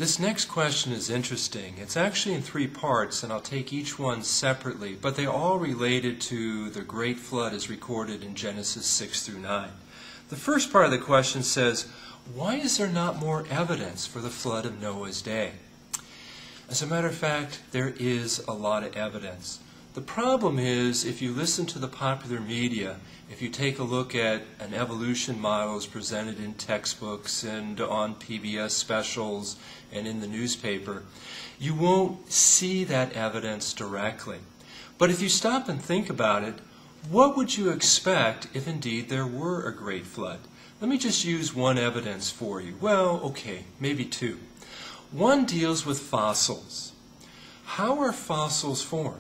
This next question is interesting. It's actually in three parts, and I'll take each one separately, but they all related to the Great Flood as recorded in Genesis 6 through 9. The first part of the question says, why is there not more evidence for the flood of Noah's day? As a matter of fact, there is a lot of evidence. The problem is, if you listen to the popular media, if you take a look at an evolution models presented in textbooks and on PBS specials and in the newspaper, you won't see that evidence directly. But if you stop and think about it, what would you expect if indeed there were a great flood? Let me just use one evidence for you. Well, okay, maybe two. One deals with fossils. How are fossils formed?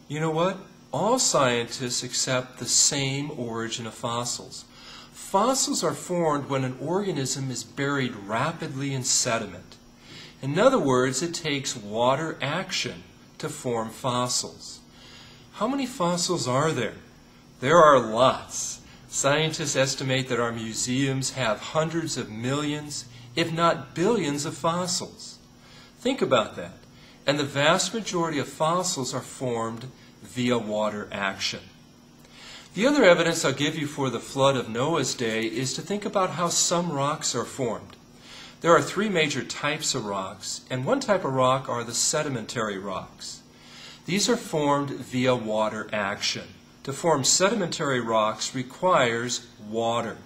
You know what? All scientists accept the same origin of fossils. Fossils are formed when an organism is buried rapidly in sediment. In other words, it takes water action to form fossils. How many fossils are there? There are lots. Scientists estimate that our museums have hundreds of millions, if not billions, of fossils. Think about that. And the vast majority of fossils are formed via water action. The other evidence I'll give you for the flood of Noah's day is to think about how some rocks are formed. There are three major types of rocks, and one type of rock are the sedimentary rocks. These are formed via water action. To form sedimentary rocks requires water.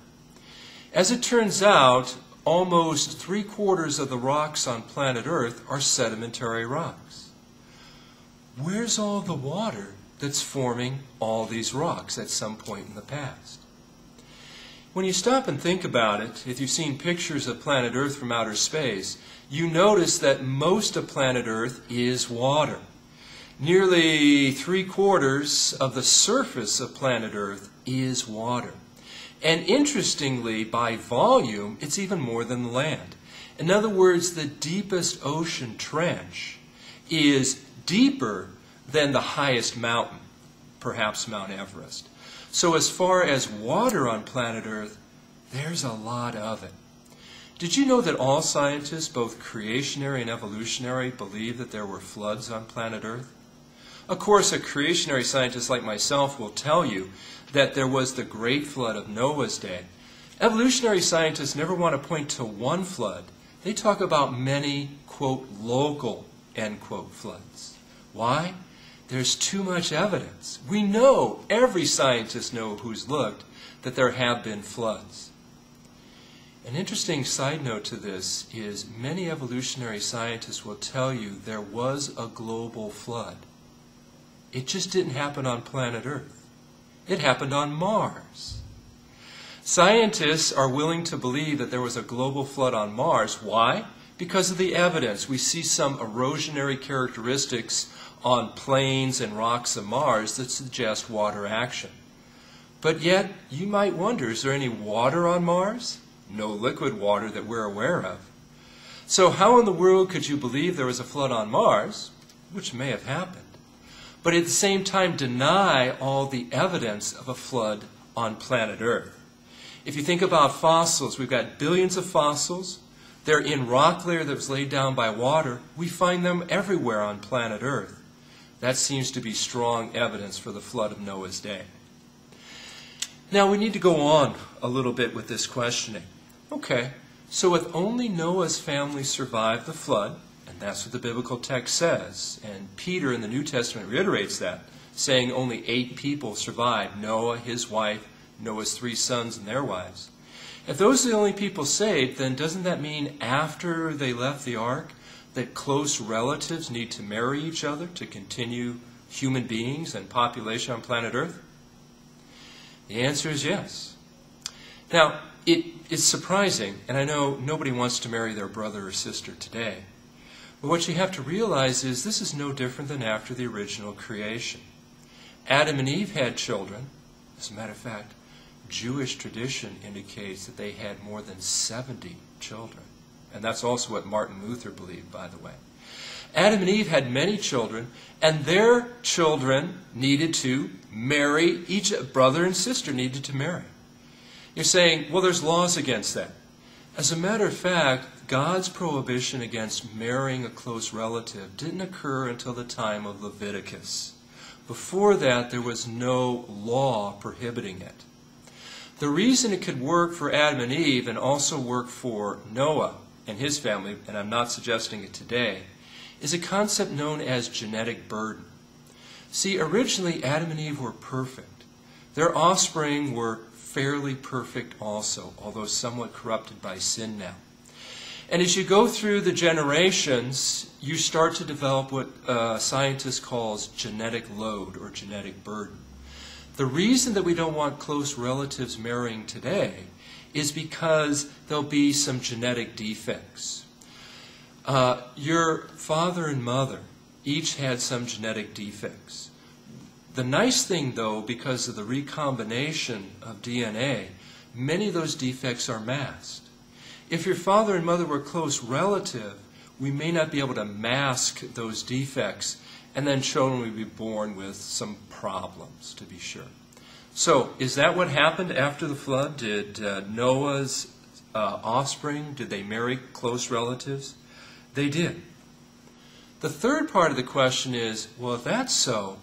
As it turns out, almost 3/4 of the rocks on planet Earth are sedimentary rocks. Where's all the water that's forming all these rocks at some point in the past? When you stop and think about it, if you've seen pictures of planet Earth from outer space, you notice that most of planet Earth is water. Nearly 3/4 of the surface of planet Earth is water. And interestingly, by volume, it's even more than the land. In other words, the deepest ocean trench is deeper than the highest mountain, perhaps Mount Everest. So as far as water on planet Earth, there's a lot of it. Did you know that all scientists, both creationary and evolutionary, believe that there were floods on planet Earth? Of course, a creationary scientist like myself will tell you that there was the great flood of Noah's day. Evolutionary scientists never want to point to one flood. They talk about many, quote, local, end quote, floods. Why? There's too much evidence. We know, every scientist knows who's looked, that there have been floods. An interesting side note to this is many evolutionary scientists will tell you there was a global flood. It just didn't happen on planet Earth. It happened on Mars. Scientists are willing to believe that there was a global flood on Mars. Why? Because of the evidence. We see some erosionary characteristics on plains and rocks of Mars that suggest water action. But yet, you might wonder, is there any water on Mars? No liquid water that we're aware of. So how in the world could you believe there was a flood on Mars, which may have happened, but at the same time deny all the evidence of a flood on planet Earth? If you think about fossils, we've got billions of fossils. They're in rock layer that was laid down by water. We find them everywhere on planet Earth. That seems to be strong evidence for the flood of Noah's day. Now we need to go on a little bit with this questioning. Okay, so if only Noah's family survived the flood, and that's what the biblical text says, and Peter in the New Testament reiterates that, saying only 8 people survived, Noah, his wife, Noah's 3 sons and their wives. If those are the only people saved, then doesn't that mean after they left the ark that close relatives need to marry each other to continue human beings and population on planet Earth? The answer is yes. Now, it is surprising, and I know nobody wants to marry their brother or sister today, but what you have to realize is this is no different than after the original creation. Adam and Eve had children. As a matter of fact, Jewish tradition indicates that they had more than 70 children. And that's also what Martin Luther believed, by the way. Adam and Eve had many children, and their children needed to marry, each brother and sister needed to marry. You're saying, well, there's laws against that. As a matter of fact, God's prohibition against marrying a close relative didn't occur until the time of Leviticus. Before that, there was no law prohibiting it. The reason it could work for Adam and Eve and also work for Noah and his family, and I'm not suggesting it today, is a concept known as genetic burden. See, originally Adam and Eve were perfect. Their offspring were fairly perfect also, although somewhat corrupted by sin now. And as you go through the generations, you start to develop what scientists call genetic load or genetic burden. The reason that we don't want close relatives marrying today is because there'll be some genetic defects. Your father and mother each had some genetic defects. The nice thing, though, because of the recombination of DNA, many of those defects are masked. If your father and mother were close relative, we may not be able to mask those defects, and then children will be born with some problems, to be sure. So, is that what happened after the flood? Did Noah's offspring, did they marry close relatives? They did. The third part of the question is, well, if that's so,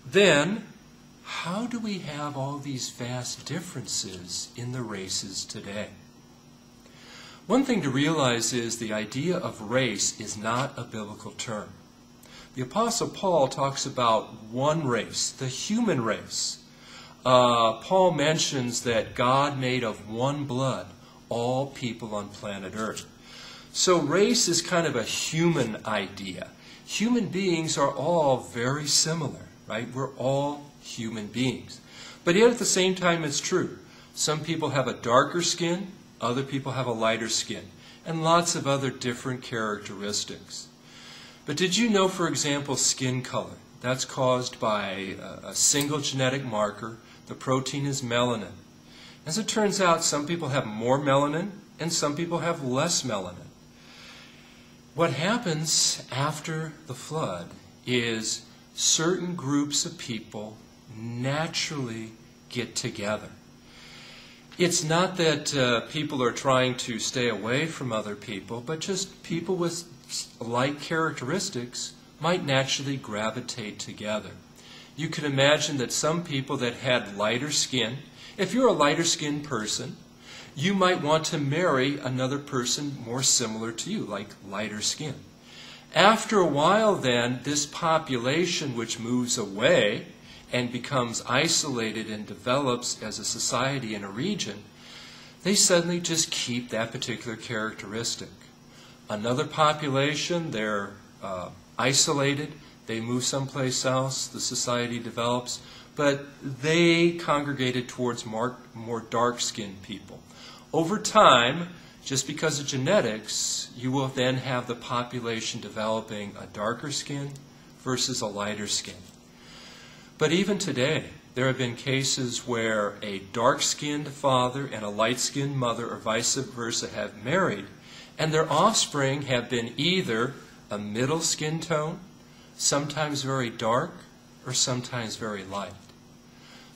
then how do we have all these vast differences in the races today? One thing to realize is the idea of race is not a biblical term. The Apostle Paul talks about one race, the human race. Paul mentions that God made of one blood all people on planet Earth. So race is kind of a human idea. Human beings are all very similar, right? We're all human beings. But yet at the same time it's true. Some people have a darker skin, other people have a lighter skin, and lots of other different characteristics. But did you know, for example, skin color? That's caused by a single genetic marker. The protein is melanin. As it turns out, some people have more melanin and some people have less melanin. What happens after the flood is certain groups of people naturally get together. It's not that people are trying to stay away from other people, but just people with like characteristics might naturally gravitate together. You can imagine that some people that had lighter skin, if you're a lighter skinned person, you might want to marry another person more similar to you, like lighter skin. After a while then, this population which moves away and becomes isolated and develops as a society in a region, they suddenly just keep that particular characteristic. Another population, they're isolated, they move someplace else, the society develops, but they congregated towards more dark-skinned people. Over time, just because of genetics, you will then have the population developing a darker skin versus a lighter skin. But even today, there have been cases where a dark-skinned father and a light-skinned mother or vice versa have married, and their offspring have been either a middle skin tone, sometimes very dark, or sometimes very light.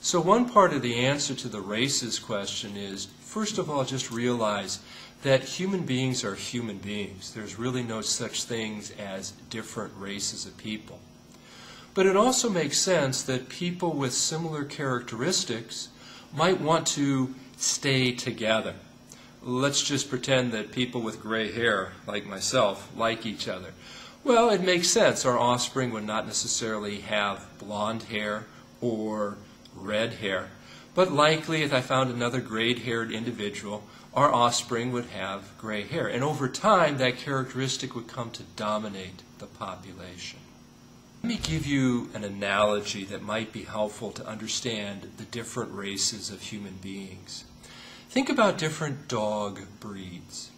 So one part of the answer to the races question is, first of all, just realize that human beings are human beings. There's really no such things as different races of people. But it also makes sense that people with similar characteristics might want to stay together. Let's just pretend that people with gray hair, like myself, like each other. Well, it makes sense. Our offspring would not necessarily have blonde hair or red hair. But likely, if I found another gray-haired individual, our offspring would have gray hair. And over time, that characteristic would come to dominate the population. Let me give you an analogy that might be helpful to understand the different races of human beings. Think about different dog breeds.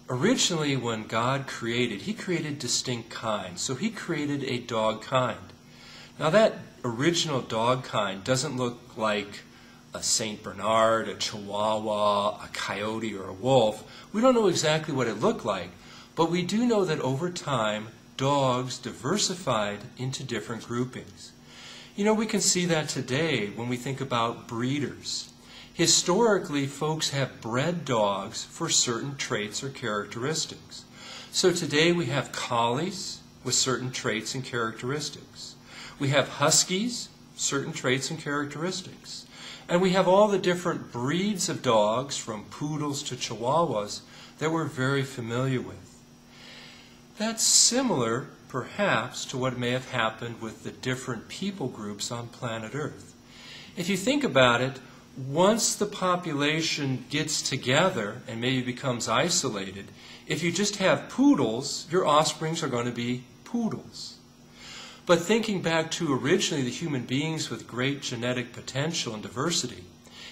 Originally, when God created, He created distinct kinds. So He created a dog kind. Now that original dog kind doesn't look like a Saint Bernard, a Chihuahua, a coyote, or a wolf. We don't know exactly what it looked like, but we do know that over time, dogs diversified into different groupings. You know, we can see that today when we think about breeders. Historically, folks have bred dogs for certain traits or characteristics. So today we have collies with certain traits and characteristics. We have huskies, certain traits and characteristics. And we have all the different breeds of dogs, from poodles to chihuahuas, that we're very familiar with. That's similar, perhaps, to what may have happened with the different people groups on planet Earth. If you think about it, once the population gets together and maybe becomes isolated, if you just have poodles, your offsprings are going to be poodles. But thinking back to originally the human beings with great genetic potential and diversity,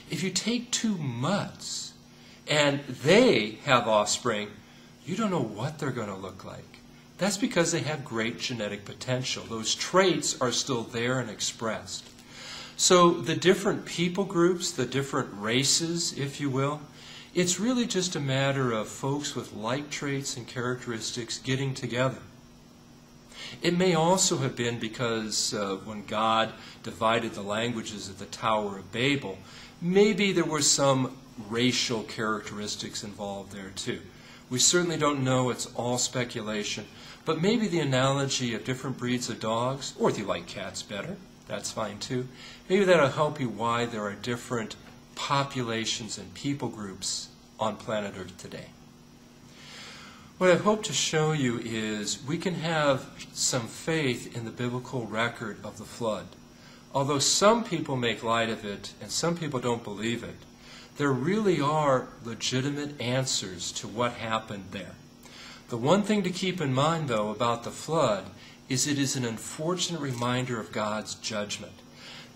if you take two mutts and they have offspring, you don't know what they're going to look like. That's because they have great genetic potential. Those traits are still there and expressed. So the different people groups, the different races, if you will, it's really just a matter of folks with like traits and characteristics getting together. It may also have been because when God divided the languages at the Tower of Babel, maybe there were some racial characteristics involved there too. We certainly don't know, it's all speculation, but maybe the analogy of different breeds of dogs, or if you like cats better, that's fine too, maybe that'll help you why there are different populations and people groups on planet Earth today. What I hope to show you is we can have some faith in the biblical record of the flood. Although some people make light of it and some people don't believe it, there really are legitimate answers to what happened there. The one thing to keep in mind, though, about the flood is it is an unfortunate reminder of God's judgment.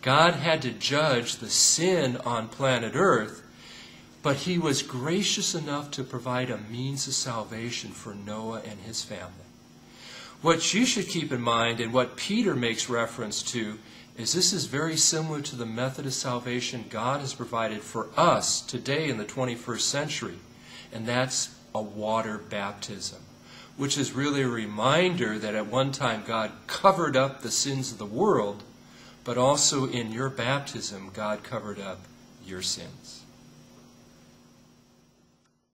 God had to judge the sin on planet Earth, but he was gracious enough to provide a means of salvation for Noah and his family. What you should keep in mind, and what Peter makes reference to, is this is very similar to the method of salvation God has provided for us today in the 21st century, and that's a water baptism, which is really a reminder that at one time God covered up the sins of the world, but also in your baptism God covered up your sins.